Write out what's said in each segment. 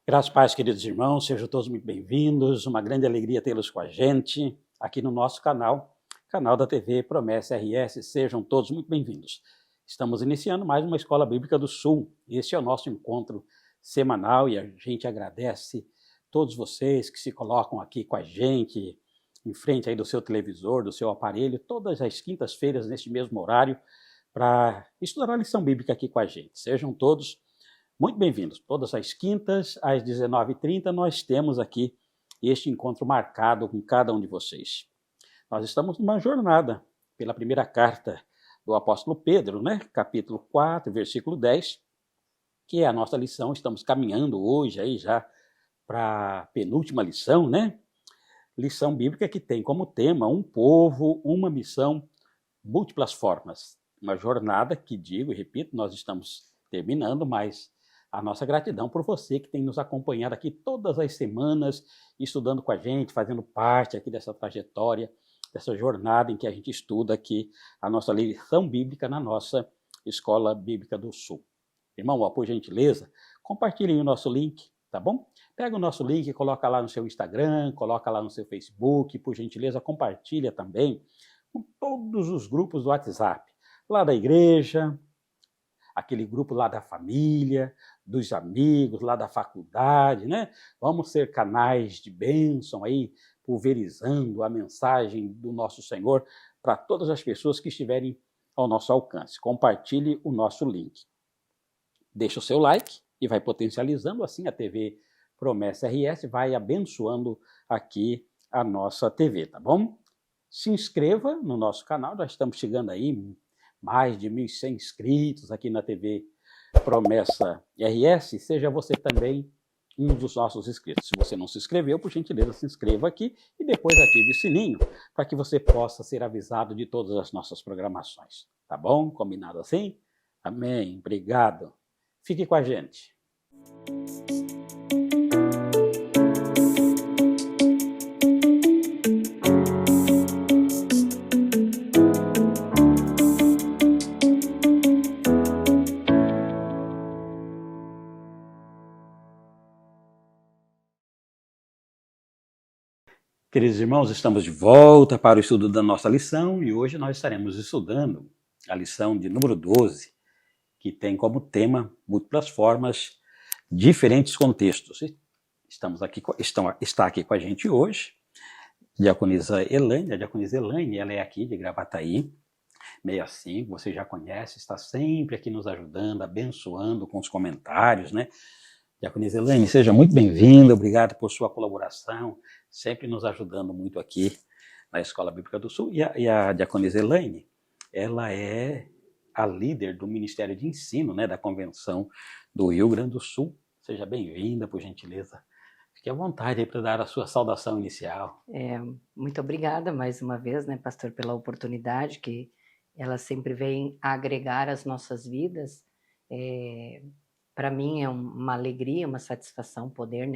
Graças a Deus, queridos irmãos, sejam todos muito bem-vindos. Uma grande alegria tê-los com a gente aqui no nosso canal da TV Promessa RS. Sejam todos muito bem-vindos. Estamos iniciando mais uma Escola Bíblica do Sul. Este é o nosso encontro semanal e a gente agradece todos vocês que se colocam aqui com a gente, em frente aí do seu televisor, do seu aparelho, todas as quintas-feiras, neste mesmo horário, para estudar a lição bíblica aqui com a gente. Sejam todos muito bem-vindos. Todas as quintas, às 19h30, nós temos aqui este encontro marcado com cada um de vocês. Nós estamos numa jornada pela primeira carta do apóstolo Pedro, capítulo 4, versículo 10, que é a nossa lição. Estamos caminhando hoje aí já para a penúltima lição, Lição bíblica que tem como tema um povo, uma missão, múltiplas formas. Uma jornada que, digo e repito, nós estamos terminando, mas a nossa gratidão por você que tem nos acompanhado aqui todas as semanas, estudando com a gente, fazendo parte aqui dessa trajetória, dessa jornada em que a gente estuda aqui a nossa lição bíblica na nossa Escola Bíblica do Sul. Irmão, por gentileza, compartilhem o nosso link, tá bom? Pega o nosso link, coloca lá no seu Instagram, coloca lá no seu Facebook, por gentileza, compartilha também com todos os grupos do WhatsApp, lá da igreja, aquele grupo lá da família, dos amigos, lá da faculdade, Vamos ser canais de bênção aí, pulverizando a mensagem do nosso Senhor para todas as pessoas que estiverem ao nosso alcance. Compartilhe o nosso link. Deixa o seu like e vai potencializando, assim a TV Promessa RS vai abençoando aqui a nossa TV, tá bom? Se inscreva no nosso canal, nós estamos chegando aí mais de 1.100 inscritos aqui na TV Promessa RS, seja você também um dos nossos inscritos. Se você não se inscreveu, por gentileza, se inscreva aqui e depois ative o sininho para que você possa ser avisado de todas as nossas programações. Tá bom? Combinado assim? Amém. Obrigado. Fique com a gente. Queridos irmãos, estamos de volta para o estudo da nossa lição e hoje nós estaremos estudando a lição de número 12, que tem como tema múltiplas formas, diferentes contextos. Está aqui com a gente hoje a diaconisa Elaine, ela é aqui de Gravataí, 65, você já conhece, está sempre aqui nos ajudando, abençoando com os comentários, Diaconisa Elaine, seja muito bem-vinda, obrigado por sua colaboração, sempre nos ajudando muito aqui na Escola Bíblica do Sul. E a Diaconisa Elaine, ela é a líder do Ministério de Ensino, da Convenção do Rio Grande do Sul. Seja bem-vinda, por gentileza. Fique à vontade aí para dar a sua saudação inicial. Muito obrigada mais uma vez, pastor, pela oportunidade que ela sempre vem agregar às nossas vidas. Para mim é uma alegria, uma satisfação poder,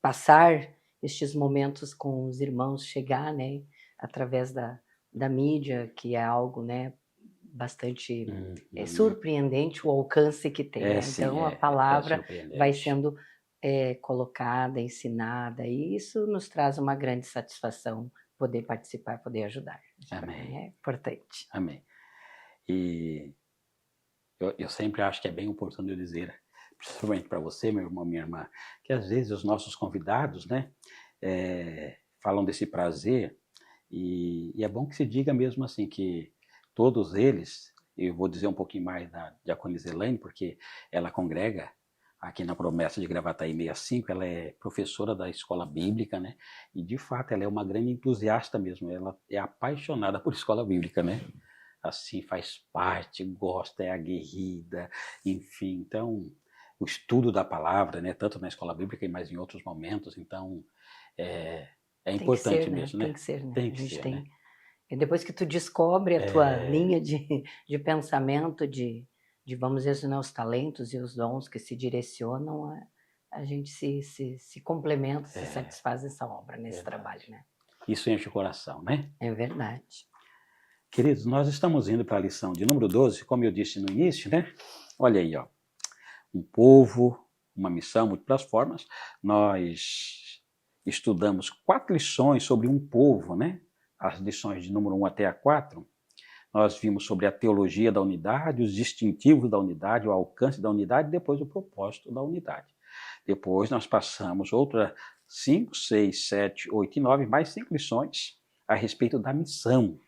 passar estes momentos com os irmãos, chegar, através da mídia, que é algo, bastante surpreendente o alcance que tem. Então, a palavra vai sendo colocada, ensinada, e isso nos traz uma grande satisfação poder participar, poder ajudar. Amém. É importante. Amém. E eu sempre acho que é bem oportuno eu dizer, principalmente para você, meu irmão, minha irmã, que às vezes os nossos convidados, falam desse prazer, e é bom que se diga mesmo assim, que todos eles, eu vou dizer um pouquinho mais da diaconisa Elaine, porque ela congrega aqui na Promessa de Gravataí 65, ela é professora da escola bíblica, e de fato ela é uma grande entusiasta mesmo, ela é apaixonada por escola bíblica, assim, faz parte, gosta, é aguerrida, enfim, então, o estudo da palavra, tanto na escola bíblica, mas em outros momentos, então, é importante ser, mesmo, Tem que ser, Tem que ser, E depois que tu descobre a tua linha de pensamento, de vamos dizer, os talentos e os dons que se direcionam, a gente se complementa, se satisfaz nessa obra, nesse trabalho, Isso enche o coração, É verdade. Queridos, nós estamos indo para a lição de número 12, como eu disse no início, Olha aí, ó. Um povo, uma missão, múltiplas formas, nós estudamos 4 lições sobre um povo, né? As lições de número 1 até a 4. Nós vimos sobre a teologia da unidade, os distintivos da unidade, o alcance da unidade e depois o propósito da unidade. Depois nós passamos outras 5, 6, 7, 8 e 9, mais 5 lições a respeito da missão.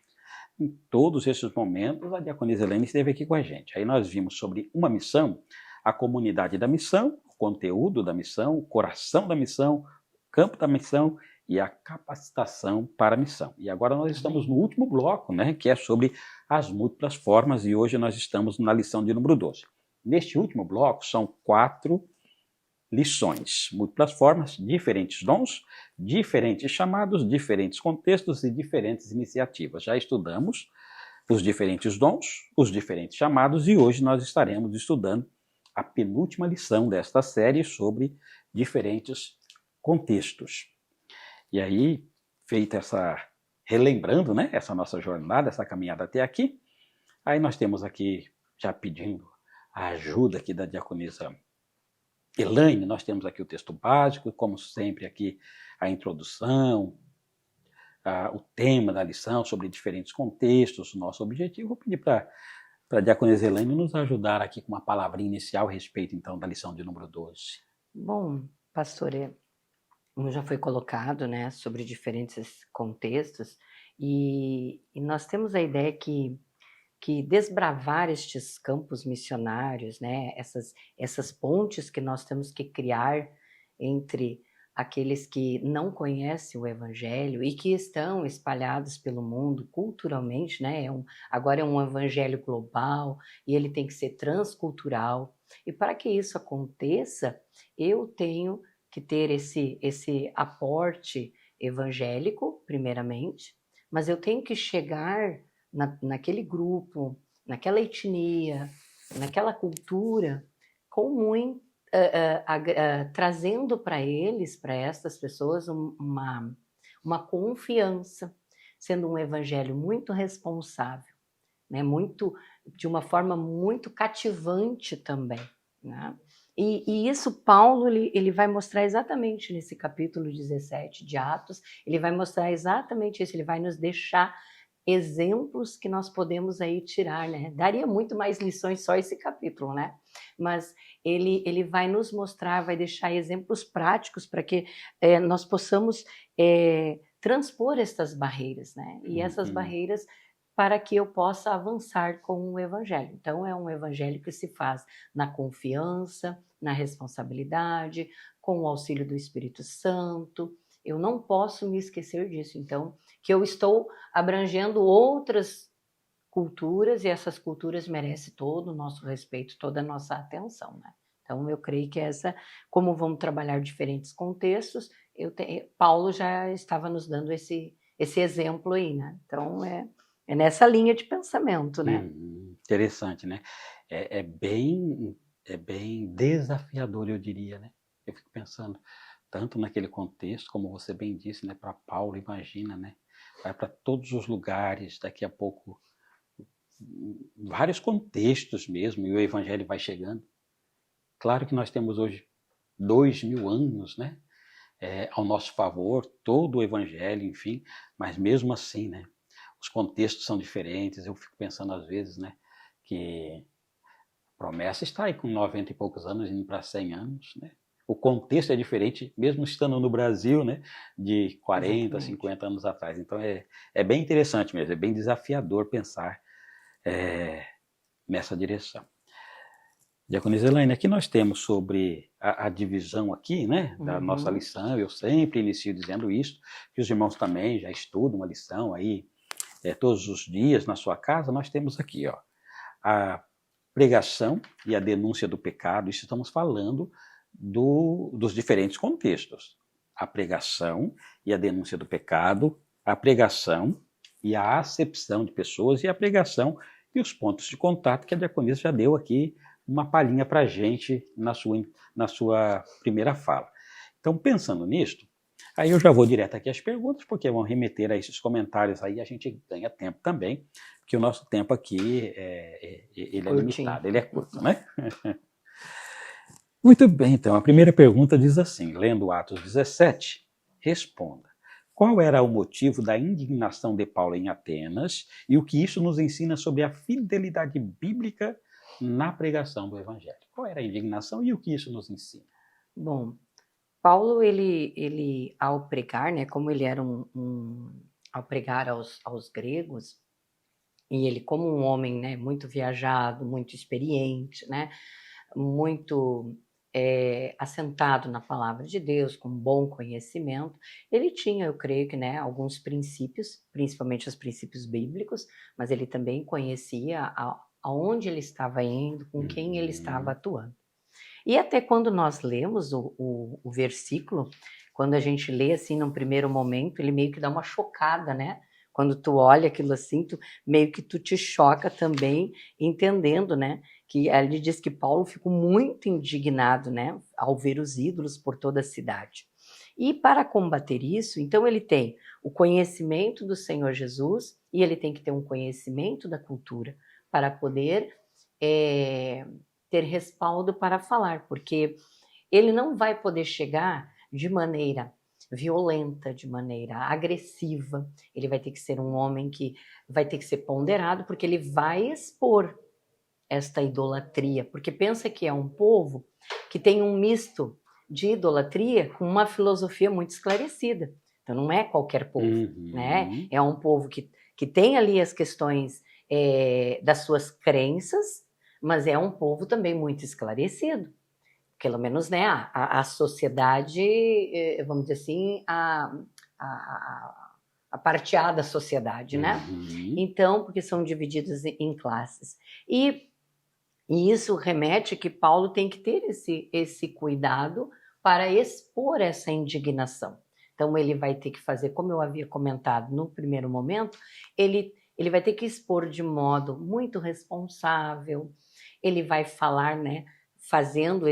Em todos esses momentos, a diaconisa Elaine esteve aqui com a gente. Aí nós vimos sobre uma missão, a comunidade da missão, o conteúdo da missão, o coração da missão, o campo da missão e a capacitação para a missão. E agora nós estamos no último bloco, né, que é sobre as múltiplas formas, e hoje nós estamos na lição de número 12. Neste último bloco são 4 lições, múltiplas formas, diferentes dons, diferentes chamados, diferentes contextos e diferentes iniciativas. Já estudamos os diferentes dons, os diferentes chamados, e hoje nós estaremos estudando a penúltima lição desta série sobre diferentes contextos. E aí, feita relembrando, né, essa nossa jornada, essa caminhada até aqui, aí nós temos aqui, já pedindo a ajuda aqui da diaconisa Elaine, nós temos aqui o texto básico, como sempre aqui a introdução, o tema da lição sobre diferentes contextos, o nosso objetivo. Vou pedir para a diaconisa Elaine nos ajudar aqui com uma palavrinha inicial a respeito, então, da lição de número 12. Bom, pastor, como já foi colocado, né, sobre diferentes contextos, e nós temos a ideia que desbravar estes campos missionários, né, essas pontes que nós temos que criar entre aqueles que não conhecem o Evangelho e que estão espalhados pelo mundo culturalmente, né, agora é um evangelho global e ele tem que ser transcultural. E para que isso aconteça, eu tenho que ter esse aporte evangélico, primeiramente, mas eu tenho que chegar naquele grupo, naquela etnia, naquela cultura, com muito, trazendo para eles, para estas pessoas, uma confiança, sendo um evangelho muito responsável, né? De uma forma muito cativante também, né? E isso Paulo ele vai mostrar exatamente nesse capítulo 17 de Atos, ele vai mostrar exatamente isso, ele vai nos deixar exemplos que nós podemos aí tirar, né? Daria muito mais lições só esse capítulo, né? Mas ele vai nos mostrar, vai deixar exemplos práticos para que nós possamos transpor estas barreiras, né? E essas barreiras para que eu possa avançar com o evangelho. Então é um evangelho que se faz na confiança, na responsabilidade, com o auxílio do Espírito Santo. Eu não posso me esquecer disso, então, que eu estou abrangendo outras culturas e essas culturas merecem todo o nosso respeito, toda a nossa atenção, né? Então, eu creio que como vamos trabalhar diferentes contextos, Paulo já estava nos dando esse exemplo aí, né? Então, é nessa linha de pensamento, né? Interessante, né? É bem desafiador, eu diria, né? Eu fico pensando, tanto naquele contexto, como você bem disse, né, para Paulo, imagina, né, vai para todos os lugares, daqui a pouco, vários contextos mesmo, e o evangelho vai chegando. Claro que nós temos hoje 2000 anos, né, ao nosso favor, todo o evangelho, enfim, mas mesmo assim, né, os contextos são diferentes. Eu fico pensando às vezes, né, que a promessa está aí com 90 e poucos anos, indo para 100 anos, né? O contexto é diferente, mesmo estando no Brasil, né, de 40, exatamente, 50 anos atrás. Então é bem interessante mesmo, é bem desafiador pensar nessa direção. Diaconisa Elaine, aqui nós temos sobre a divisão aqui, né, da nossa lição. Eu sempre inicio dizendo isso, que os irmãos também já estudam a lição aí todos os dias na sua casa. Nós temos aqui, ó, a pregação e a denúncia do pecado. Isso estamos falando dos diferentes contextos. A pregação e a denúncia do pecado, a pregação e a acepção de pessoas, e a pregação e os pontos de contato, que a diaconisa já deu aqui uma palhinha para a gente na sua primeira fala. Então, pensando nisto, aí eu já vou direto aqui às perguntas, porque vão remeter a esses comentários aí, a gente ganha tempo também, porque o nosso tempo aqui ele é limitado, ele é curto, né? Muito bem, então, a primeira pergunta diz assim, lendo Atos 17, responda. Qual era o motivo da indignação de Paulo em Atenas e o que isso nos ensina sobre a fidelidade bíblica na pregação do Evangelho? Qual era a indignação e o que isso nos ensina? Bom, Paulo, ele ao pregar, né, como ele era ao pregar aos gregos, e ele como um homem, né, muito viajado, muito experiente, né, muito assentado na palavra de Deus, com bom conhecimento, ele tinha, eu creio que, né, alguns princípios, principalmente os princípios bíblicos, mas ele também conhecia aonde ele estava indo, com quem ele estava atuando. E até quando nós lemos o versículo, quando a gente lê assim num primeiro momento, ele meio que dá uma chocada, né? Quando tu olha aquilo assim, meio que tu te choca também, entendendo, né? Que ele diz que Paulo ficou muito indignado, né? Ao ver os ídolos por toda a cidade. E para combater isso, então ele tem o conhecimento do Senhor Jesus e ele tem que ter um conhecimento da cultura para poder ter respaldo para falar, porque ele não vai poder chegar de maneira violenta, de maneira agressiva. Ele vai ter que ser um homem que vai ter que ser ponderado, porque ele vai expor esta idolatria, porque pensa que é um povo que tem um misto de idolatria com uma filosofia muito esclarecida. Então não é qualquer povo, né? É um povo que tem ali as questões das suas crenças, mas é um povo também muito esclarecido. Pelo menos, né, a sociedade, vamos dizer assim, a parteada sociedade, né? Então, porque são divididos em classes. E isso remete que Paulo tem que ter esse cuidado para expor essa indignação. Então, ele vai ter que fazer, como eu havia comentado no primeiro momento, ele vai ter que expor de modo muito responsável, ele vai falar, né, fazendo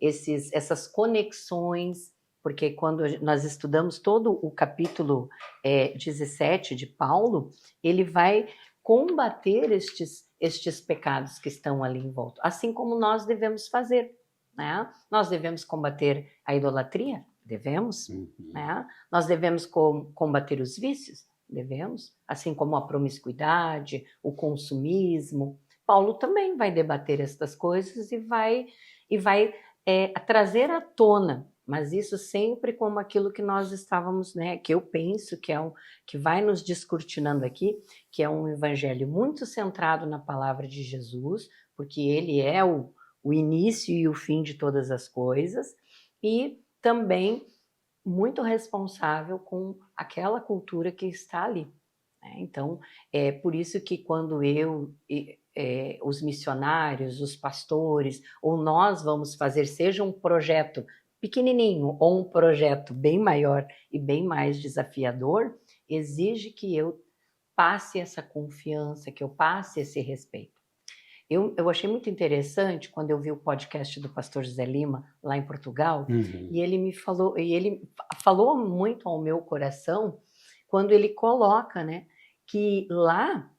essas conexões, porque quando nós estudamos todo o capítulo 17 de Paulo, ele vai combater estes pecados que estão ali em volta, assim como nós devemos fazer, né? Nós devemos combater a idolatria? Devemos, né? Nós devemos combater os vícios? Devemos, assim como a promiscuidade, o consumismo. Paulo também vai debater estas coisas e vai trazer à tona, mas isso sempre como aquilo que nós estávamos, né, que eu penso que vai nos descortinando aqui, que é um evangelho muito centrado na palavra de Jesus, porque ele é o início e o fim de todas as coisas, e também muito responsável com aquela cultura que está ali. Né? Então, é por isso que quando os missionários, os pastores, ou nós vamos fazer, seja um projeto pequenininho ou um projeto bem maior e bem mais desafiador, exige que eu passe essa confiança, que eu passe esse respeito. Eu achei muito interessante quando eu vi o podcast do pastor José Lima, lá em Portugal, e ele falou muito ao meu coração quando ele coloca, né, que lá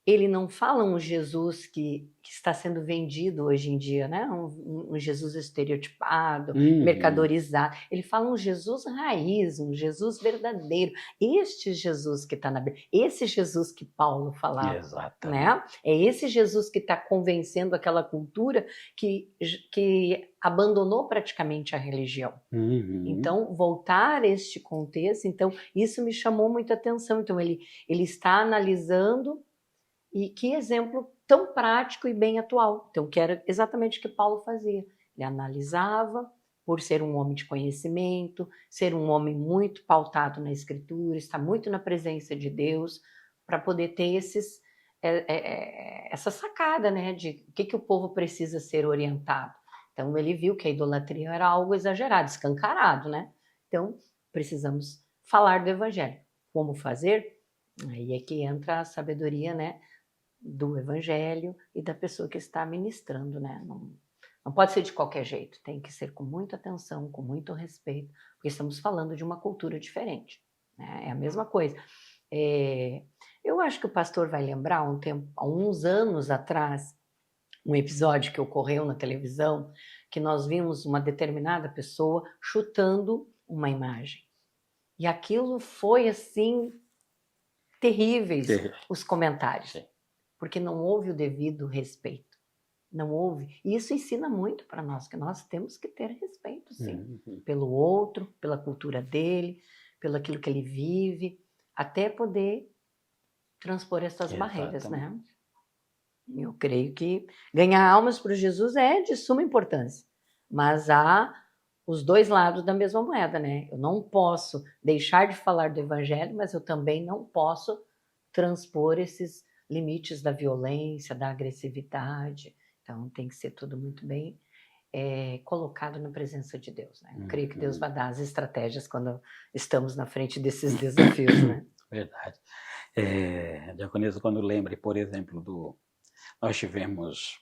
ele não fala um Jesus que está sendo vendido hoje em dia, né? Um Jesus estereotipado, mercadorizado. Ele fala um Jesus raiz, um Jesus verdadeiro. Este Jesus que está na Bíblia, esse Jesus que Paulo falava. Exatamente. Né? É esse Jesus que está convencendo aquela cultura que abandonou praticamente a religião. Então, voltar a este contexto, então, isso me chamou muita atenção. Então, ele está analisando. E que exemplo tão prático e bem atual. Então, que era exatamente o que Paulo fazia. Ele analisava, por ser um homem de conhecimento, ser um homem muito pautado na Escritura, estar muito na presença de Deus, para poder ter essa sacada, né, de o que o povo precisa ser orientado. Então, ele viu que a idolatria era algo exagerado, escancarado, né? Então, precisamos falar do Evangelho. Como fazer? Aí é que entra a sabedoria, né, do evangelho e da pessoa que está ministrando, né? Não pode ser de qualquer jeito, tem que ser com muita atenção, com muito respeito, porque estamos falando de uma cultura diferente, né? É a mesma coisa. Eu acho que o pastor vai lembrar há uns anos atrás, um episódio que ocorreu na televisão, que nós vimos uma determinada pessoa chutando uma imagem. E aquilo foi, assim, terríveis os comentários, porque não houve o devido respeito. Não houve. E isso ensina muito para nós, que nós temos que ter respeito, sim, pelo outro, pela cultura dele, pelo aquilo que ele vive, até poder transpor essas barreiras, né? Eu creio que ganhar almas para Jesus é de suma importância, mas há os dois lados da mesma moeda, né? Eu não posso deixar de falar do evangelho, mas eu também não posso transpor esses limites da violência, da agressividade. Então, tem que ser tudo muito bem colocado na presença de Deus, né? Eu creio que Deus vai dar as estratégias quando estamos na frente desses desafios, né? Verdade. Diaconisa, quando lembre, por exemplo, nós tivemos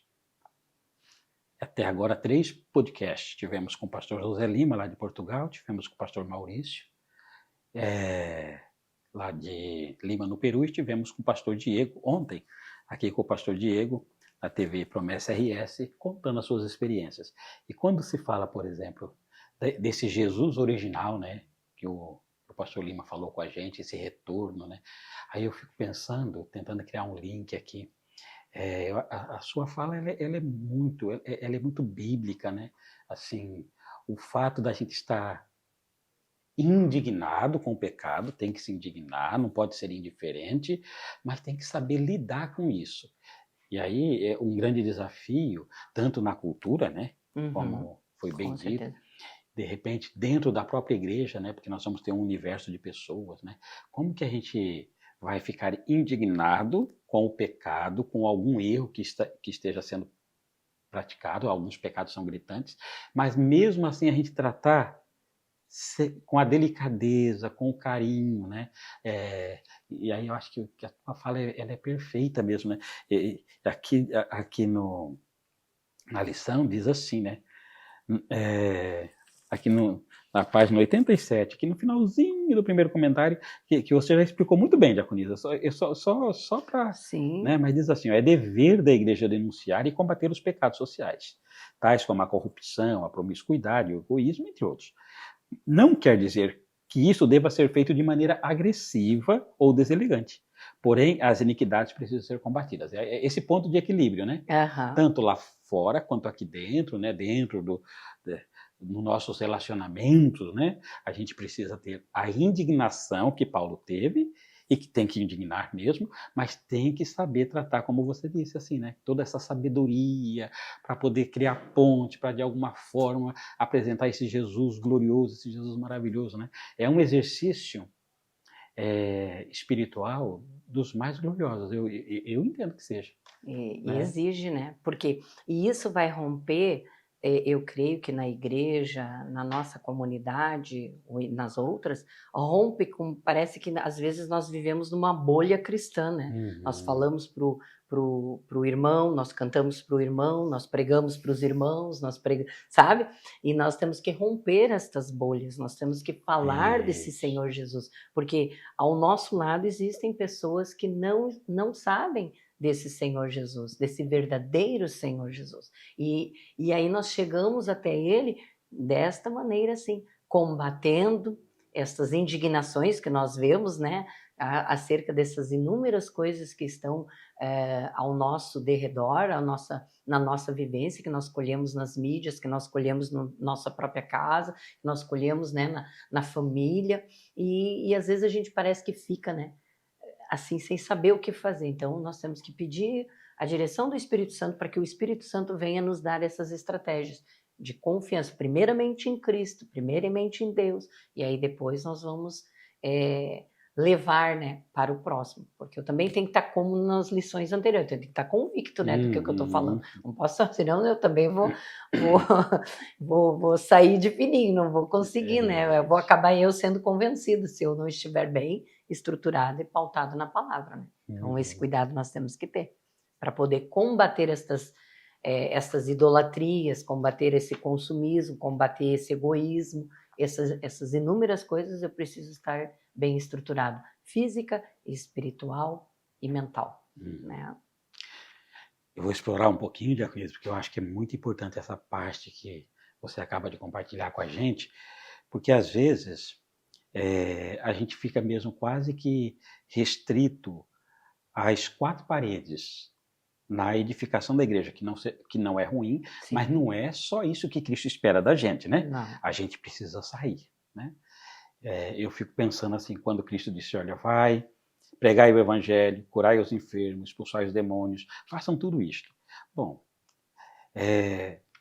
até agora 3 podcasts. Tivemos com o pastor José Lima, lá de Portugal, tivemos com o pastor Maurício, lá de Lima, no Peru, e tivemos com o pastor Diego, ontem, aqui com o pastor Diego, na TV Promessa RS, contando as suas experiências. E quando se fala, por exemplo, desse Jesus original, né, que o pastor Lima falou com a gente, esse retorno, né, aí eu fico pensando, tentando criar um link aqui. A sua fala ela é muito bíblica, né? Assim, o fato da gente estar indignado com o pecado, tem que se indignar, não pode ser indiferente, mas tem que saber lidar com isso. E aí é um grande desafio, tanto na cultura, né? Como foi bem dito, de repente dentro da própria igreja, né? Porque nós vamos ter um universo de pessoas, né? Como que a gente vai ficar indignado com o pecado, com algum erro que esteja sendo praticado? Alguns pecados são gritantes, mas mesmo assim a gente tratar com a delicadeza, com o carinho, né? E aí eu acho que a tua fala ela é perfeita mesmo, né? Aqui na lição diz assim, né? Aqui na página 87, aqui no finalzinho do primeiro comentário, que você já explicou muito bem, Diaconisa, só para... Né, mas diz assim, é dever da igreja denunciar e combater os pecados sociais, tais como a corrupção, a promiscuidade, o egoísmo, entre outros. Não quer dizer que isso deva ser feito de maneira agressiva ou deselegante. Porém, as iniquidades precisam ser combatidas. É esse ponto de equilíbrio, né? Tanto lá fora quanto aqui dentro, né? Dentro nos nossos relacionamentos, né? A gente precisa ter a indignação que Paulo teve, e que tem que indignar mesmo, mas tem que saber tratar, como você disse, assim, né? Toda essa sabedoria para poder criar ponte, para de alguma forma apresentar esse Jesus glorioso, esse Jesus maravilhoso, né? É um exercício espiritual dos mais gloriosos, eu entendo que seja. E exige, né? Porque isso vai romper, eu creio que na igreja, na nossa comunidade, ou nas outras, rompe com, parece que às vezes nós vivemos numa bolha cristã, né? Nós falamos pro irmão, nós cantamos pro irmão, nós pregamos pros irmãos, sabe? E nós temos que romper estas bolhas, nós temos que falar desse Senhor Jesus, porque ao nosso lado existem pessoas que não sabem desse Senhor Jesus, desse verdadeiro Senhor Jesus. E aí nós chegamos até Ele desta maneira, assim, combatendo estas indignações que nós vemos, né, acerca dessas inúmeras coisas que estão ao nosso derredor, na nossa vivência, que nós colhemos nas mídias, que nós colhemos na nossa própria casa, que nós colhemos, né, na família, e às vezes a gente parece que fica, né, assim, sem saber o que fazer. Então, nós temos que pedir a direção do Espírito Santo para que o Espírito Santo venha nos dar essas estratégias de confiança, primeiramente em Cristo, primeiramente em Deus, e aí depois nós vamos levar, né, para o próximo, porque eu também tenho que estar como nas lições anteriores, eu tenho que estar convicto, né, do que eu estou falando. Não posso, senão eu também vou sair de fininho, não vou conseguir, né, eu vou acabar eu sendo convencido se eu não estiver bem estruturado e pautado na palavra, né? Então esse cuidado nós temos que ter para poder combater estas idolatrias, combater esse consumismo, combater esse egoísmo, essas inúmeras coisas. Eu preciso estar bem estruturado, física, espiritual e mental, né? Eu vou explorar um pouquinho, Diaconisa, porque eu acho que é muito importante essa parte que você acaba de compartilhar com a gente, porque às vezes a gente fica mesmo quase que restrito às quatro paredes na edificação da igreja, que não é ruim, sim, mas não é só isso que Cristo espera da gente, né? Não. A gente precisa sair, né? Eu fico pensando assim, quando Cristo disse, olha, vai, pregai o evangelho, curai os enfermos, expulsai os demônios, façam tudo isto. Bom,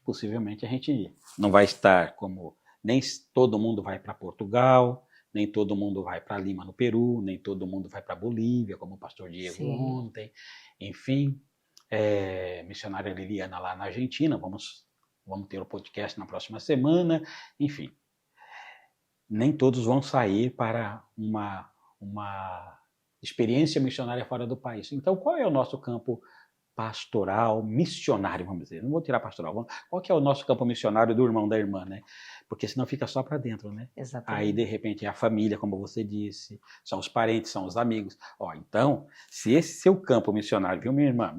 possivelmente a gente não vai estar como, nem todo mundo vai para Portugal, nem todo mundo vai para Lima, no Peru, nem todo mundo vai para Bolívia, como o pastor Diego sim, ontem, enfim, missionária Liliana lá na Argentina, vamos ter o podcast na próxima semana, enfim. Nem todos vão sair para uma experiência missionária fora do país. Então, qual é o nosso campo pastoral, missionário, vamos dizer? Não vou tirar pastoral. Qual que é o nosso campo missionário do irmão, da irmã, né? Porque senão fica só para dentro, né? Exatamente. Aí, de repente, é a família, como você disse, são os parentes, são os amigos. Então, se esse seu campo missionário, viu, minha irmã,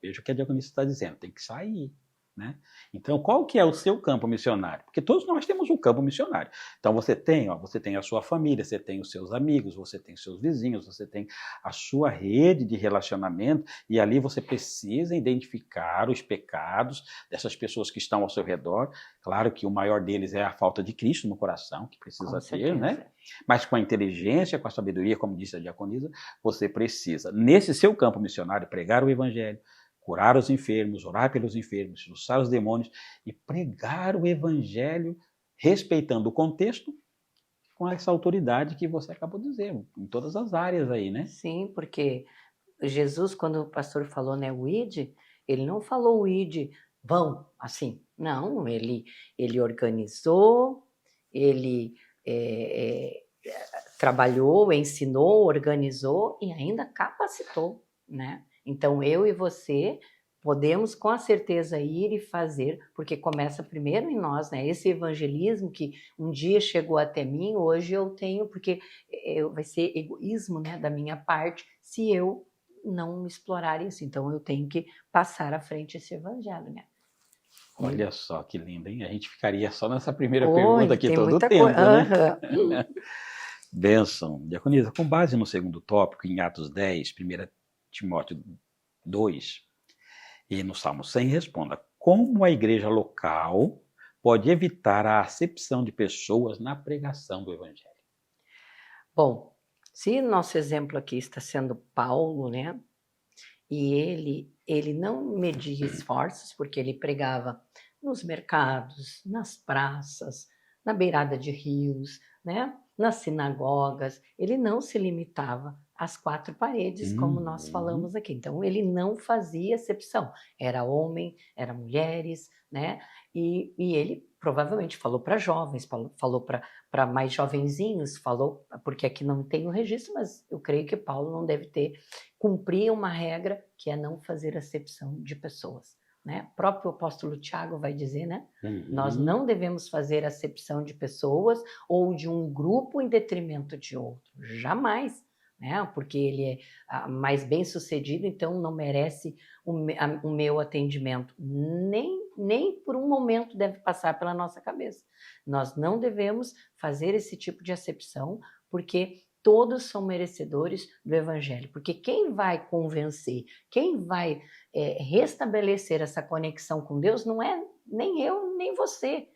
veja o que a diaconisa está dizendo, tem que sair. Né? Então, qual que é o seu campo missionário? Porque todos nós temos um campo missionário. Então, você tem a sua família, você tem os seus amigos, você tem os seus vizinhos, você tem a sua rede de relacionamento, e ali você precisa identificar os pecados dessas pessoas que estão ao seu redor. Claro que o maior deles é a falta de Cristo no coração, que precisa ter, né? Mas com a inteligência, com a sabedoria, como disse a diaconisa, você precisa, nesse seu campo missionário, pregar o evangelho, curar os enfermos, orar pelos enfermos, expulsar os demônios e pregar o evangelho respeitando o contexto com essa autoridade que você acabou de dizer, em todas as áreas aí, né? Sim, porque Jesus, quando o pastor falou, né, o id, ele não falou o id, vão, assim. Não, ele organizou, ele trabalhou, ensinou, organizou e ainda capacitou, né? Então, eu e você podemos com a certeza ir e fazer, porque começa primeiro em nós, né? Esse evangelismo que um dia chegou até mim, hoje eu tenho, porque vai ser egoísmo, né, da minha parte, se eu não explorar isso. Então, eu tenho que passar à frente esse evangelho, né? Olha só que lindo, hein? A gente ficaria só nessa primeira pergunta aqui todo o tempo, né? Bênção. Diaconisa, com base no segundo tópico, em Atos 10, 1 Timóteo 2, e no Salmo 100, responda: como a igreja local pode evitar a acepção de pessoas na pregação do evangelho? Bom, se nosso exemplo aqui está sendo Paulo, né? E ele não media esforços, porque ele pregava nos mercados, nas praças, na beirada de rios, né? Nas sinagogas. Ele não se limitava às quatro paredes, como nós falamos aqui. Então, ele não fazia acepção. Era homem, era mulheres, né? E ele provavelmente falou para jovens, falou para mais jovenzinhos, falou, porque aqui não tem o registro, mas eu creio que Paulo não deve ter, cumprir uma regra que é não fazer acepção de pessoas. Né? O próprio apóstolo Tiago vai dizer, né? Nós não devemos fazer acepção de pessoas ou de um grupo em detrimento de outro, jamais, né? Porque ele é mais bem sucedido, então não merece o meu atendimento, nem por um momento deve passar pela nossa cabeça. Nós não devemos fazer esse tipo de acepção, porque todos são merecedores do evangelho, porque quem vai convencer, quem vai restabelecer essa conexão com Deus não é nem eu, nem você,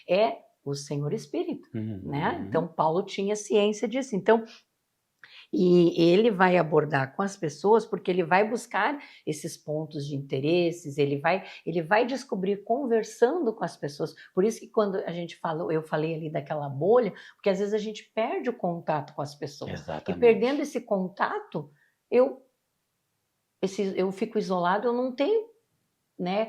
é o Senhor Espírito, né? Então, Paulo tinha ciência disso. Então, e ele vai abordar com as pessoas, porque ele vai buscar esses pontos de interesses, ele vai descobrir conversando com as pessoas. Por isso que quando a gente fala, eu falei ali daquela bolha, porque às vezes a gente perde o contato com as pessoas. Exatamente. E perdendo esse contato, eu fico isolado, eu não tenho, né,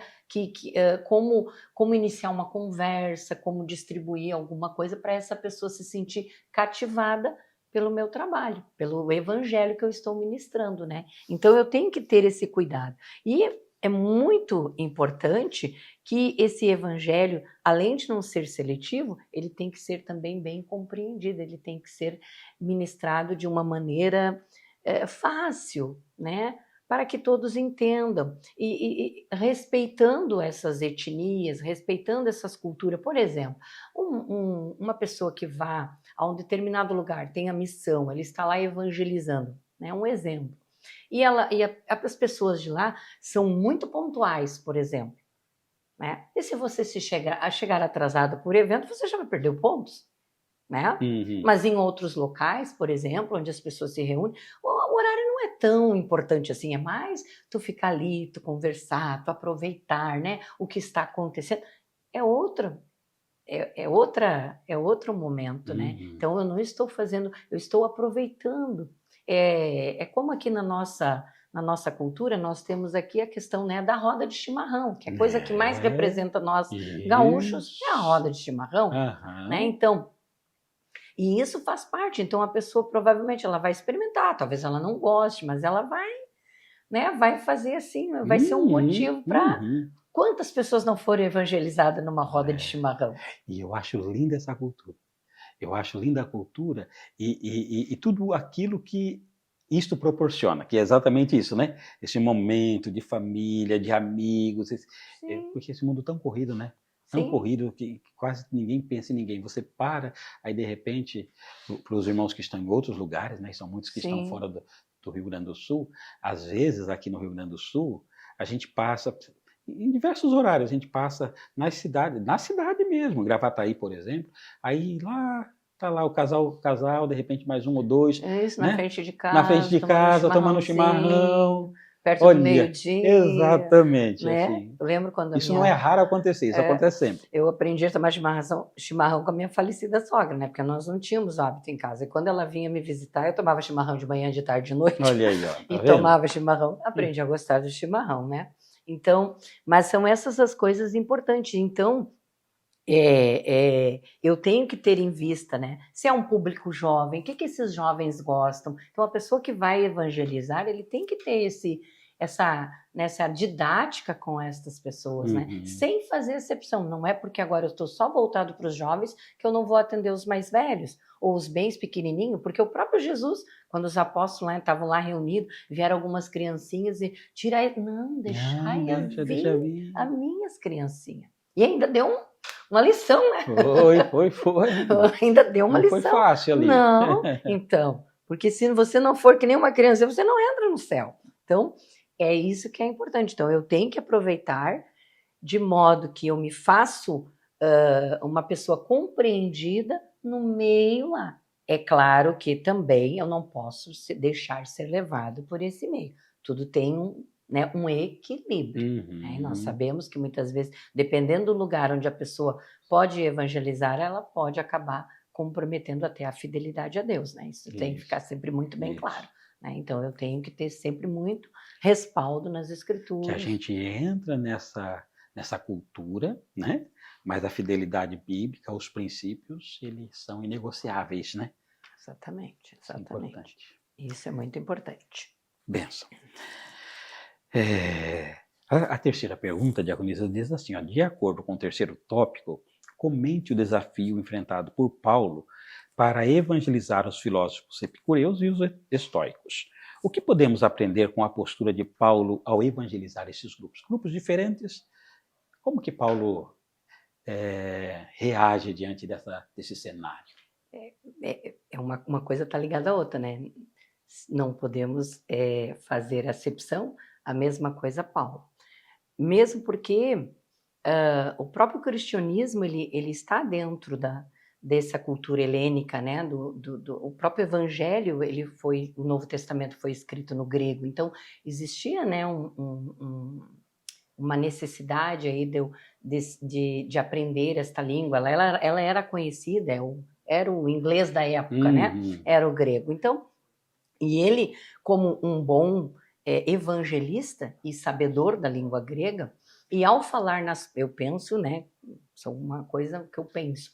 como iniciar uma conversa, como distribuir alguma coisa para essa pessoa se sentir cativada pelo meu trabalho, pelo evangelho que eu estou ministrando, né? Então eu tenho que ter esse cuidado. E é muito importante que esse evangelho, além de não ser seletivo, ele tem que ser também bem compreendido, ele tem que ser ministrado de uma maneira fácil, né? para que todos entendam, e respeitando essas etnias, respeitando essas culturas. Por exemplo, uma pessoa que vá a um determinado lugar, tem a missão, ele está lá evangelizando, né? Um exemplo. As pessoas de lá são muito pontuais, por exemplo. Né? E se você chegar atrasado por evento, você já vai perder pontos. Né? Uhum. Mas em outros locais, por exemplo, onde as pessoas se reúnem, o horário não é tão importante assim, é mais tu ficar ali, tu conversar, tu aproveitar, né, o que está acontecendo. É outro momento, né? Então eu não estou fazendo, eu estou aproveitando. É como aqui na nossa cultura, nós temos aqui a questão, né, da roda de chimarrão, que é a coisa que mais representa nós gaúchos, é a roda de chimarrão. Né? Então, e isso faz parte. Então, a pessoa provavelmente ela vai experimentar, talvez ela não goste, mas ela vai, né, vai fazer assim, vai ser um motivo para... Quantas pessoas não foram evangelizadas numa roda de chimarrão? E eu acho linda essa cultura. Eu acho linda a cultura e tudo aquilo que isto proporciona, que é exatamente isso, né? Esse momento de família, de amigos, porque esse mundo tão corrido, né? Tão corrido que quase ninguém pensa em ninguém. Você para, aí de repente, para os irmãos que estão em outros lugares, né? São muitos que estão fora do Rio Grande do Sul. Às vezes, aqui no Rio Grande do Sul, a gente passa... Em diversos horários, a gente passa na cidade mesmo, Gravataí, por exemplo, aí lá, tá lá o casal, de repente mais um ou dois. É isso, né? na frente de casa. Na frente de casa, tomando chimarrão. Perto do meio-dia. Exatamente. Né? Assim. Eu lembro quando isso não é raro acontecer, isso acontece sempre. Eu aprendi a tomar chimarrão com a minha falecida sogra, né? Porque nós não tínhamos hábito em casa. E quando ela vinha me visitar, eu tomava chimarrão de manhã, de tarde, de noite. Olha aí, ó. Tá e vendo? tomava chimarrão. Aprendi a gostar do chimarrão, né? Então, mas são essas as coisas importantes. Então, eu tenho que ter em vista, né? Se é um público jovem, o que esses jovens gostam? Então, a pessoa que vai evangelizar, ele tem que ter essa didática com essas pessoas, né? Sem fazer exceção. Não é porque agora eu estou só voltado para os jovens que eu não vou atender os mais velhos ou os bens pequenininhos, porque o próprio Jesus, quando os apóstolos estavam lá reunidos, vieram algumas criancinhas e deixai vir as minhas criancinhas. E ainda deu uma lição, né? Foi. Ainda deu uma lição. Não foi fácil ali. Não, então, porque se você não for que nem uma criança, você não entra no céu. Então, é isso que é importante. Então, eu tenho que aproveitar de modo que eu me faço uma pessoa compreendida no meio lá. É claro que também eu não posso deixar ser levado por esse meio. Tudo tem um equilíbrio. Né? Nós sabemos que muitas vezes, dependendo do lugar onde a pessoa pode evangelizar, ela pode acabar comprometendo até a fidelidade a Deus. Né? Isso tem que ficar sempre muito bem claro. Né? Então, eu tenho que ter sempre muito respaldo nas escrituras. Que a gente entra nessa cultura, né? Mas a fidelidade bíblica, os princípios, eles são inegociáveis, né? Exatamente. Isso é muito importante. Benção. A terceira pergunta, diaconisa, diz assim, ó, de acordo com o terceiro tópico, comente o desafio enfrentado por Paulo para evangelizar os filósofos epicureus e os estoicos. O que podemos aprender com a postura de Paulo ao evangelizar esses grupos? Grupos diferentes, como que Paulo reage diante desse cenário? Uma coisa está ligada à outra, né? Não podemos fazer acepção, a mesma coisa Paulo. Mesmo porque o próprio cristianismo ele está dentro dessa cultura helênica, né? O próprio evangelho, o Novo Testamento foi escrito no grego, então existia, né, uma necessidade aí de aprender esta língua. Ela era conhecida, era o inglês da época, né? Era o grego. Então, e ele, como um bom evangelista e sabedor da língua grega, e ao falar eu penso, né? Isso é uma coisa que eu penso.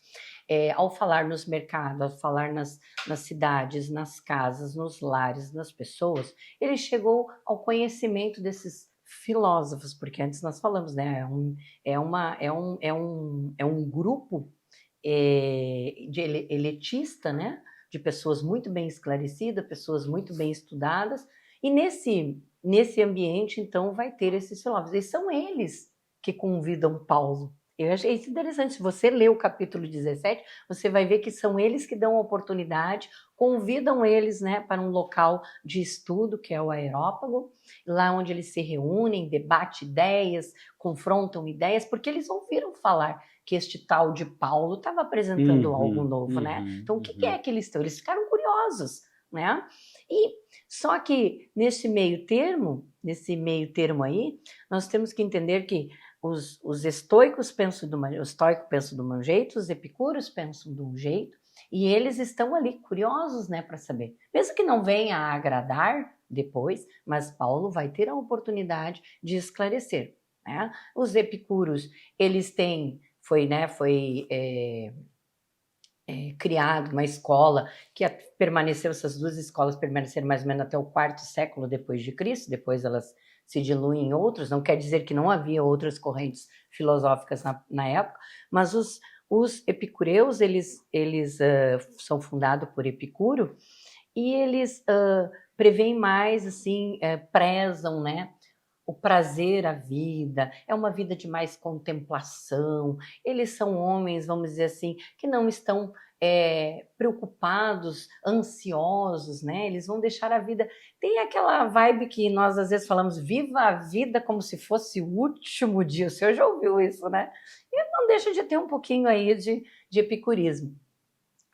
Ao falar nos mercados, ao falar nas cidades, nas casas, nos lares, nas pessoas, ele chegou ao conhecimento desses filósofos, porque antes nós falamos, né? É um grupo de elitista, né? De pessoas muito bem esclarecidas, pessoas muito bem estudadas, e nesse ambiente, então, vai ter esses filósofos. E são eles que convidam Paulo. Eu achei isso interessante. Se você ler o capítulo 17, você vai ver que são eles que dão a oportunidade, convidam eles, né, para um local de estudo, que é o Areópago, lá onde eles se reúnem, debatem ideias, confrontam ideias, porque eles ouviram falar que este tal de Paulo estava apresentando algo novo, né? Então, o que é que eles estão? Eles ficaram curiosos, né? E só que nesse meio termo aí, nós temos que entender que os estoicos pensam de um jeito, os epicúreos pensam de um jeito, e eles estão ali curiosos, né, para saber. Mesmo que não venha a agradar depois, mas Paulo vai ter a oportunidade de esclarecer, né? Os epicúreos, eles têm, criado uma escola que permaneceu, essas duas escolas permaneceram mais ou menos até o 4º século depois de Cristo, depois elas se diluem em outros, não quer dizer que não havia outras correntes filosóficas na época, mas os epicureus, eles são fundados por Epicuro, e eles preveem mais, assim, prezam, né, o prazer à vida, é uma vida de mais contemplação. Eles são homens, vamos dizer assim, que não estão preocupados, ansiosos, né? Eles vão deixar a vida... Tem aquela vibe que nós às vezes falamos, viva a vida como se fosse o último dia. O senhor já ouviu isso, né? E não deixa de ter um pouquinho aí de epicurismo.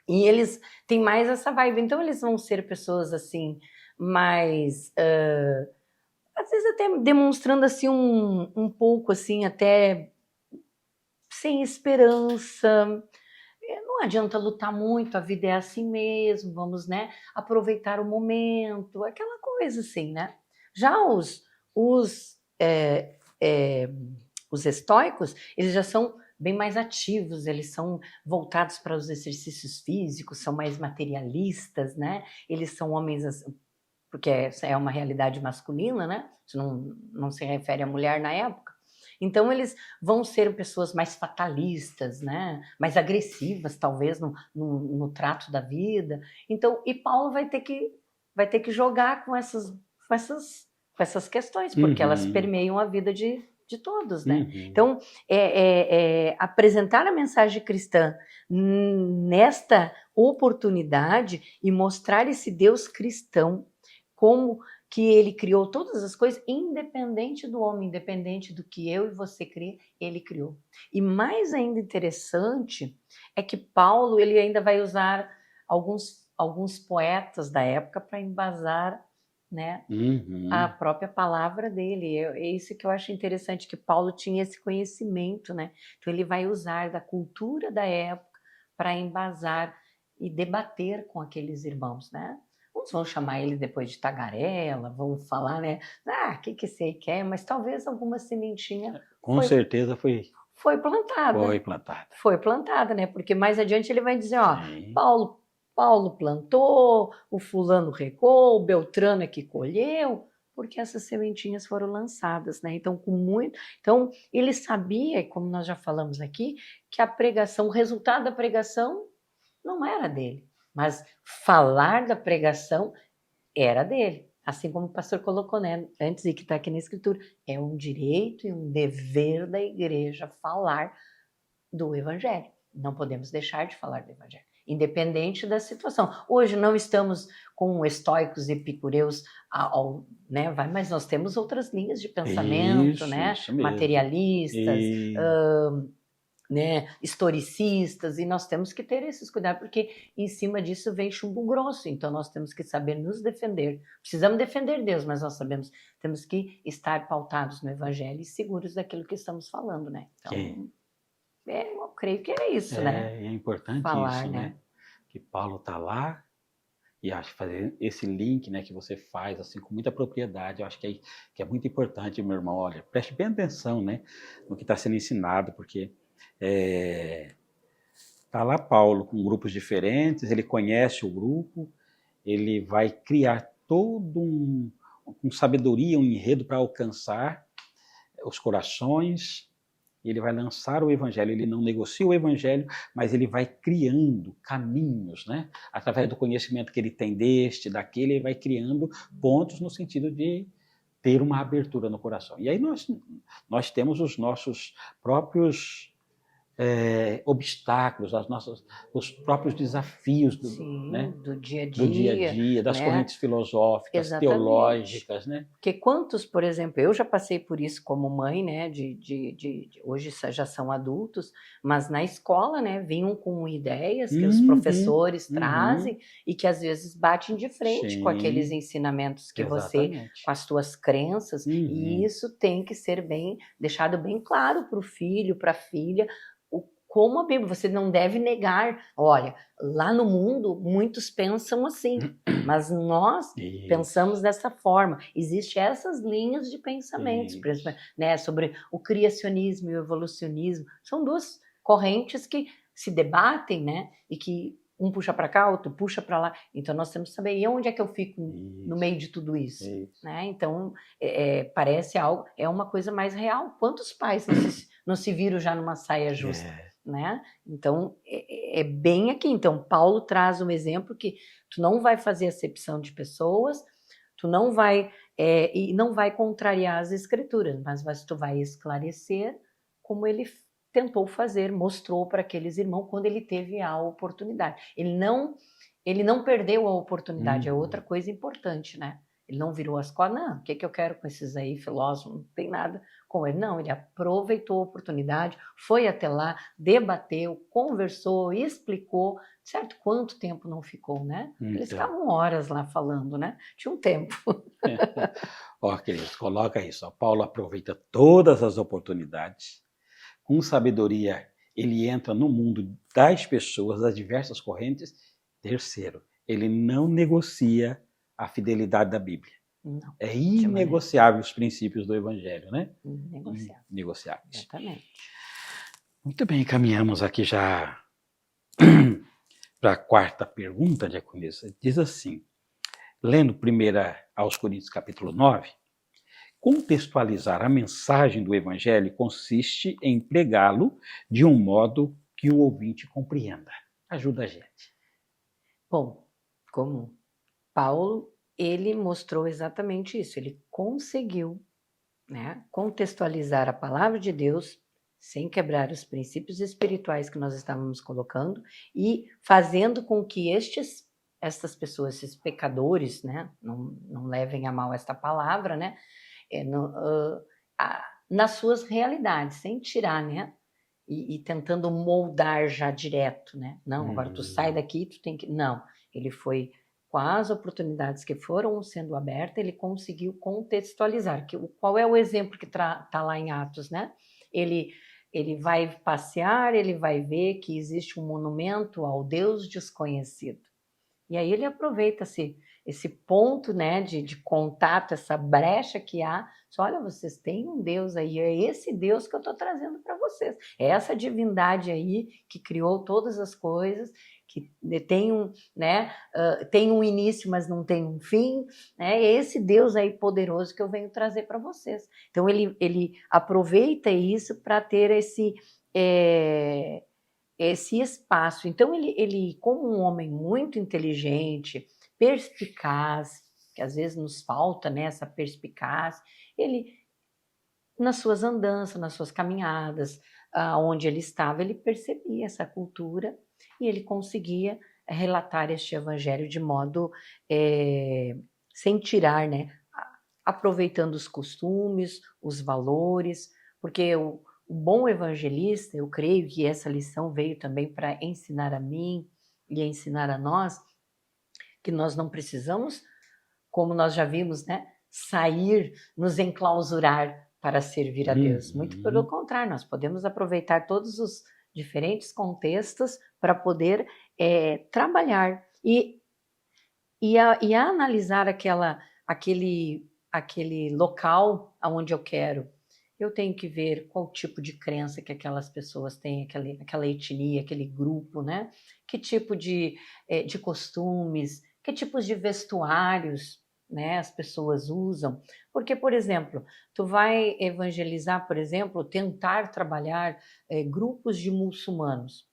E eles têm mais essa vibe. Então eles vão ser pessoas assim, mais... às vezes até demonstrando assim um pouco assim, até sem esperança. Não adianta lutar muito, a vida é assim mesmo, vamos, né, aproveitar o momento, aquela coisa assim, né? Já os estoicos, eles já são bem mais ativos, eles são voltados para os exercícios físicos, são mais materialistas, né? Eles são homens, porque essa é uma realidade masculina, né? Isso não se refere à mulher na época. Então, eles vão ser pessoas mais fatalistas, né? Mais agressivas, talvez, no trato da vida. Então, e Paulo vai ter que jogar com essas questões, porque elas permeiam a vida de todos, né? Então, apresentar a mensagem cristã nesta oportunidade e mostrar esse Deus cristão como que ele criou todas as coisas, independente do homem, independente do que eu e você crê, ele criou. E mais ainda interessante é que Paulo, ele ainda vai usar alguns poetas da época para embasar, né, a própria palavra dele. É isso que eu acho interessante, que Paulo tinha esse conhecimento, né? Então ele vai usar da cultura da época para embasar e debater com aqueles irmãos, né? Uns vão chamar ele depois de tagarela, vão falar, né? O que esse aí quer? Mas talvez alguma sementinha... Com certeza foi plantada. Foi plantada, né? Porque mais adiante ele vai dizer, ó, Paulo plantou, o fulano regou, o Beltrano é que colheu, porque essas sementinhas foram lançadas, né? Então, então, ele sabia, como nós já falamos aqui, que a pregação, o resultado da pregação não era dele. Mas falar da pregação era dele. Assim como o pastor colocou, né, antes de que está aqui na escritura, é um direito e um dever da igreja falar do evangelho. Não podemos deixar de falar do evangelho, independente da situação. Hoje não estamos com estoicos e epicureus, né, mas nós temos outras linhas de pensamento, né, materialistas, né, historicistas, e nós temos que ter esses cuidados, porque em cima disso vem chumbo grosso, então nós temos que saber nos defender. Precisamos defender Deus, mas nós temos que estar pautados no evangelho e seguros daquilo que estamos falando, né? Então, eu creio que é isso, né? É importante falar, isso, né? Que Paulo está lá, e acho que fazer esse link, né, que você faz assim com muita propriedade, eu acho que é muito importante, meu irmão. Olha, preste bem atenção, né, no que está sendo ensinado, porque tá lá Paulo com grupos diferentes, ele conhece o grupo, ele vai criar todo com sabedoria, um enredo para alcançar os corações. Ele vai lançar o evangelho, ele não negocia o evangelho, mas ele vai criando caminhos, né? Através do conhecimento que ele tem daquele, ele vai criando pontos no sentido de ter uma abertura no coração. E aí nós temos os nossos próprios obstáculos, os próprios desafios Sim, né, do dia a do dia a dia, dia, das né? correntes filosóficas, Exatamente. teológicas, né? Porque quantos, por exemplo, eu já passei por isso como mãe, né? Hoje já são adultos, mas na escola, né? Vinham com ideias que os professores trazem e que às vezes batem de frente com aqueles Sim, ensinamentos que você, exatamente. com as tuas crenças, e isso tem que ser deixado bem claro para o filho, para a filha, como a Bíblia, você não deve negar. Olha, lá no mundo, muitos pensam assim, mas nós pensamos dessa forma. Existem essas linhas de pensamentos, né, sobre o criacionismo e o evolucionismo. São duas correntes que se debatem, né, e que um puxa para cá, outro puxa para lá. Então, nós temos que saber, e onde é que eu fico no meio de tudo isso? Né? Então, parece algo, é uma coisa mais real. Quantos pais não se viram já numa saia justa? Né? Então, é bem aqui. Então, Paulo traz um exemplo que tu não vai fazer acepção de pessoas, tu não vai, e não vai contrariar as escrituras, mas tu vai esclarecer como ele tentou fazer, mostrou para aqueles irmãos quando ele teve a oportunidade. Ele não perdeu a oportunidade, é outra coisa importante, né? Ele não virou as costas, não, o que eu quero com esses aí filósofos, não tem nada com ele. Não, ele aproveitou a oportunidade, foi até lá, debateu, conversou, explicou, certo? Quanto tempo não ficou, né? Eles ficavam horas lá falando, né? Tinha um tempo. Ó, queridos, coloca isso. Paulo aproveita todas as oportunidades, com sabedoria ele entra no mundo das pessoas, das diversas correntes. Terceiro, ele não negocia a fidelidade da Bíblia. Não, é inegociável os princípios do Evangelho, né? Inegociáveis. Exatamente. Muito bem, caminhamos aqui já para a quarta pergunta, Diaconisa. Diz assim, lendo 1 aos Coríntios capítulo 9, contextualizar a mensagem do Evangelho consiste em pregá-lo de um modo que o ouvinte compreenda. Ajuda a gente. Bom, como Paulo, ele mostrou exatamente isso. Ele conseguiu, né, contextualizar a palavra de Deus sem quebrar os princípios espirituais que nós estávamos colocando e fazendo com que estas pessoas, esses pecadores, né, não levem a mal esta palavra, né, nas suas realidades, sem tirar, né, e tentando moldar já direto, né, não, agora tu sai daqui, tu tem que... Não, ele foi... Com as oportunidades que foram sendo abertas, ele conseguiu contextualizar. Qual é o exemplo que está lá em Atos, né? Ele vai passear, ele vai ver que existe um monumento ao Deus desconhecido. E aí ele aproveita esse ponto, né, de contato, essa brecha que há. Só, olha, vocês têm um Deus aí, é esse Deus que eu estou trazendo para vocês. É essa divindade aí que criou todas as coisas, que tem tem um início, mas não tem um fim, né? É esse Deus aí poderoso que eu venho trazer para vocês. Então ele aproveita isso para ter esse espaço. Então ele como um homem muito inteligente, perspicaz, que às vezes nos falta, né, essa perspicaz, ele nas suas andanças, nas suas caminhadas, onde ele estava, ele percebia essa cultura e ele conseguia relatar este evangelho de modo sem tirar, né, aproveitando os costumes, os valores, porque o bom evangelista, eu creio que essa lição veio também para ensinar a mim e ensinar a nós que nós não precisamos, como nós já vimos, né, sair, nos enclausurar para servir a Deus. Muito pelo contrário, nós podemos aproveitar todos os diferentes contextos para poder trabalhar e analisar aquele local aonde eu quero. Eu tenho que ver qual tipo de crença que aquelas pessoas têm, aquela etnia, aquele grupo, né? Que tipo de costumes, que tipos de vestuários, né, as pessoas usam. Porque, por exemplo, tu vai evangelizar, por exemplo, tentar trabalhar grupos de muçulmanos.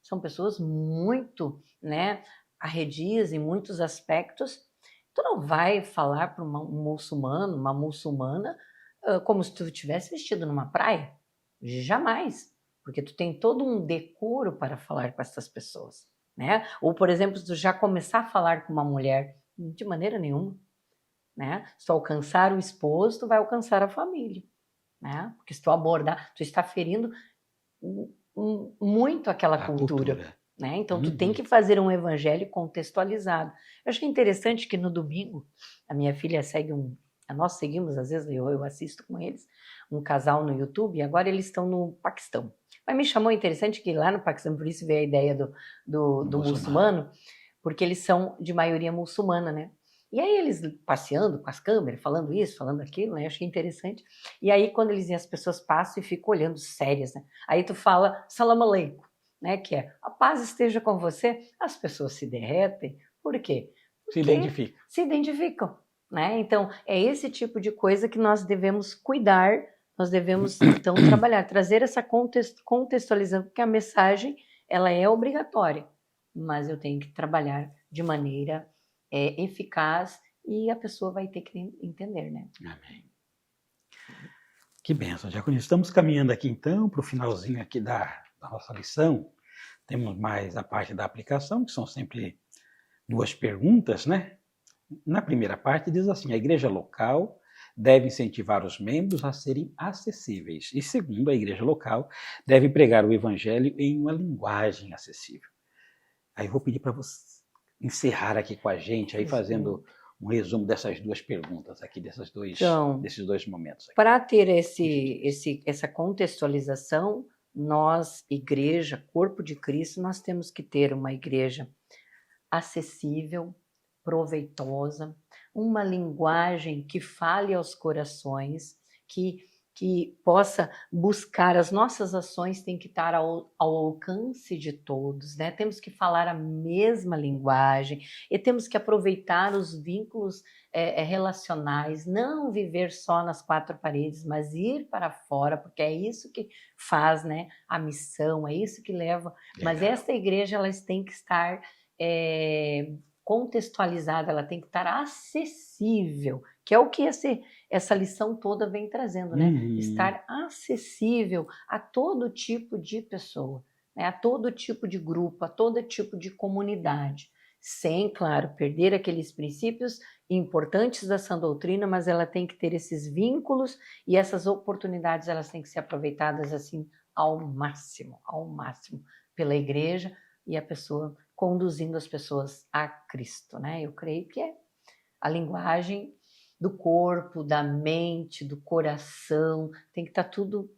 São pessoas muito, né, arredias em muitos aspectos, Tu não vai falar para um muçulmano, uma muçulmana, como se tu estivesse vestido numa praia. Jamais. Porque tu tem todo um decoro para falar com essas pessoas, né? Ou, por exemplo, se tu já começar a falar com uma mulher, de maneira nenhuma, né? Se tu alcançar o esposo, tu vai alcançar a família, né? Porque se tu abordar, tu está ferindo muito aquela cultura. Né? Então, tu tem que fazer um evangelho contextualizado. Eu achei interessante que no domingo, a minha filha segue nós seguimos, às vezes eu assisto com eles, um casal no YouTube, e agora eles estão no Paquistão. Mas me chamou interessante que lá no Paquistão, por isso veio a ideia do muçulmano, porque eles são de maioria muçulmana, né? E aí eles passeando com as câmeras, falando isso, falando aquilo, né? Eu achei interessante. E aí quando eles as pessoas passam e ficam olhando sérias, né? Aí tu fala, salam aleikum, né? Que é, a paz esteja com você. As pessoas se derretem. Por quê? Porque se identificam. Né? Então, é esse tipo de coisa que nós devemos cuidar, nós devemos, então, trabalhar, trazer essa contextualização, porque a mensagem, ela é obrigatória, mas eu tenho que trabalhar de maneira eficaz e a pessoa vai ter que entender, né? Amém. Que bênção, Diaconia. Estamos caminhando aqui, então, para o finalzinho aqui da nossa lição. Temos mais a parte da aplicação, que são sempre 2 perguntas, né? Na primeira parte diz assim, a igreja local deve incentivar os membros a serem acessíveis. E segundo, a igreja local deve pregar o evangelho em uma linguagem acessível. Aí eu vou pedir para você encerrar aqui com a gente, aí fazendo um resumo dessas 2 perguntas aqui, desses dois momentos. Para ter essa contextualização, nós, igreja, corpo de Cristo, nós temos que ter uma igreja acessível, proveitosa, uma linguagem que fale aos corações, que possa buscar, as nossas ações têm que estar ao alcance de todos, né? Temos que falar a mesma linguagem e temos que aproveitar os vínculos relacionais, não viver só nas 4 paredes, mas ir para fora, porque é isso que faz, né, a missão, é isso que leva. Mas esta igreja, elas têm que estar contextualizada, ela tem que estar acessível, que é o que essa lição toda vem trazendo, né? Estar acessível a todo tipo de pessoa, né? A todo tipo de grupo, a todo tipo de comunidade, sem, claro, perder aqueles princípios importantes da sã doutrina, mas ela tem que ter esses vínculos e essas oportunidades, elas têm que ser aproveitadas assim ao máximo pela igreja e a pessoa conduzindo as pessoas a Cristo, né? Eu creio que é a linguagem do corpo, da mente, do coração, tem que estar tudo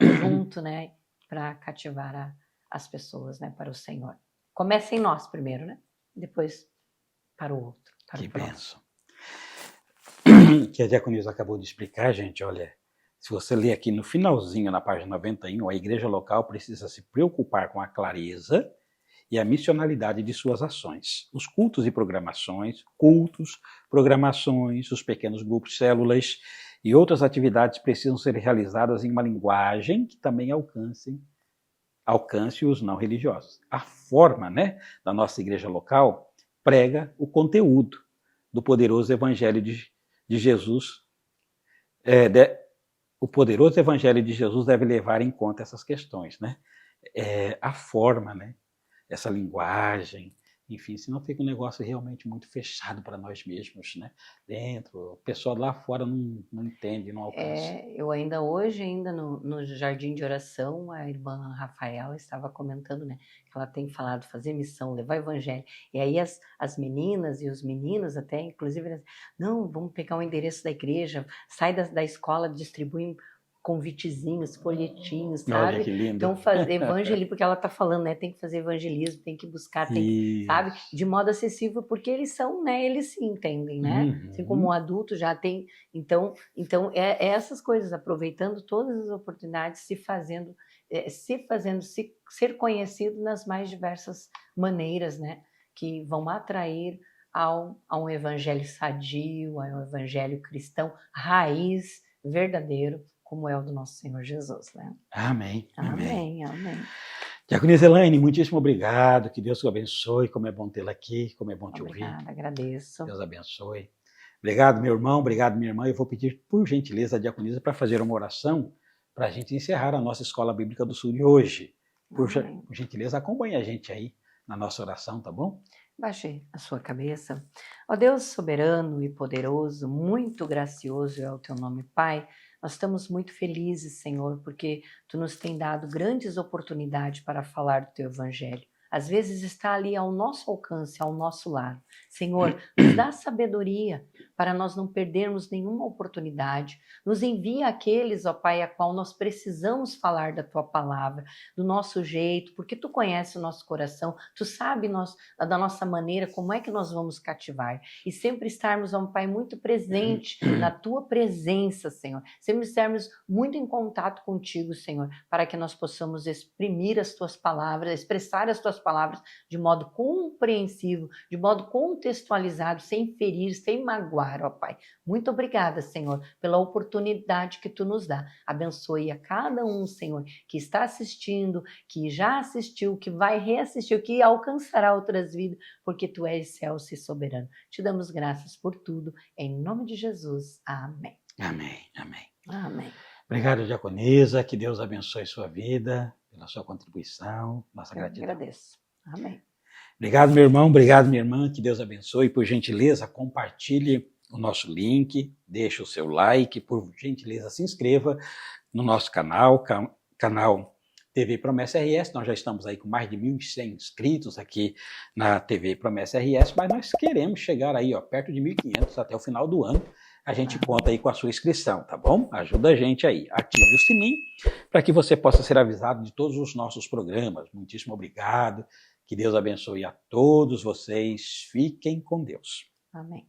junto, né? Para cativar as pessoas, né? Para o Senhor. Começa em nós primeiro, né? Depois para o outro. Para que o bênção. Que a Diaconisa acabou de explicar, gente, olha, se você ler aqui no finalzinho, na página 91, a igreja local precisa se preocupar com a clareza e a missionalidade de suas ações. Os cultos e programações, os pequenos grupos, células e outras atividades precisam ser realizadas em uma linguagem que também alcance os não religiosos. A forma, né, da nossa igreja local prega o conteúdo do poderoso evangelho de Jesus. O poderoso evangelho de Jesus deve levar em conta essas questões, né? A forma, né? Essa linguagem, enfim, senão fica um negócio realmente muito fechado para nós mesmos, né? Dentro, o pessoal lá fora não entende, não alcança. Eu ainda hoje, no jardim de oração, a irmã Rafaela estava comentando, né? Que ela tem falado, fazer missão, levar o evangelho. E aí as meninas e os meninos até, inclusive, não, vamos pegar o endereço da igreja, sai da escola, distribui convitezinhos, folhetinhos, sabe? Olha que lindo. Então, fazer evangelismo, porque ela está falando, né? Tem que fazer evangelismo, tem que buscar, sabe? De modo acessível, porque eles são, né? Eles se entendem, né? Assim como um adulto já tem. Então essas coisas, aproveitando todas as oportunidades, ser conhecido nas mais diversas maneiras, né? Que vão atrair a um evangelho sadio, a um evangelho cristão, raiz, verdadeiro, como é o do nosso Senhor Jesus, né? Amém. Amém, amém. Diaconisa Elaine, muitíssimo obrigado, que Deus te abençoe, como é bom tê-la aqui, como é bom te ouvir. Obrigada, agradeço. Deus abençoe. Obrigado, meu irmão, obrigado, minha irmã. Eu vou pedir, por gentileza, a diaconisa para fazer uma oração para a gente encerrar a nossa Escola Bíblica do Sul de hoje. Por gentileza, acompanhe a gente aí na nossa oração, tá bom? Baixe a sua cabeça. Ó Deus soberano e poderoso, muito gracioso é o teu nome, Pai. Nós estamos muito felizes, Senhor, porque Tu nos tem dado grandes oportunidades para falar do Teu Evangelho. Às vezes está ali ao nosso alcance, ao nosso lado. Senhor, nos dá sabedoria para nós não perdermos nenhuma oportunidade. Nos envia aqueles, ó Pai, a qual nós precisamos falar da Tua palavra, do nosso jeito, porque Tu conheces o nosso coração, Tu sabe da nossa maneira como é que nós vamos cativar. E sempre estarmos, ó Pai, muito presente na Tua presença, Senhor. Sempre estarmos muito em contato contigo, Senhor, para que nós possamos exprimir as Tuas palavras, expressar as Tuas palavras de modo compreensivo, de modo contextualizado, sem ferir, sem magoar, ó Pai. Muito obrigada, Senhor, pela oportunidade que Tu nos dá. Abençoe a cada um, Senhor, que está assistindo, que já assistiu, que vai reassistir, que alcançará outras vidas, porque Tu és excelso e soberano. Te damos graças por tudo, em nome de Jesus. Amém. Amém, amém. Amém. Obrigado, diaconisa, que Deus abençoe sua vida, pela sua contribuição, nossa gratidão. Agradeço. Amém. Obrigado, meu irmão, obrigado, minha irmã, que Deus abençoe. Por gentileza, compartilhe o nosso link, deixe o seu like, por gentileza, se inscreva no nosso canal TV Promessa RS. Nós já estamos aí com mais de 1.100 inscritos aqui na TV Promessa RS, mas nós queremos chegar aí, ó, perto de 1.500 até o final do ano. A gente conta aí com a sua inscrição, tá bom? Ajuda a gente aí. Ative o sininho para que você possa ser avisado de todos os nossos programas. Muitíssimo obrigado. Que Deus abençoe a todos vocês. Fiquem com Deus. Amém.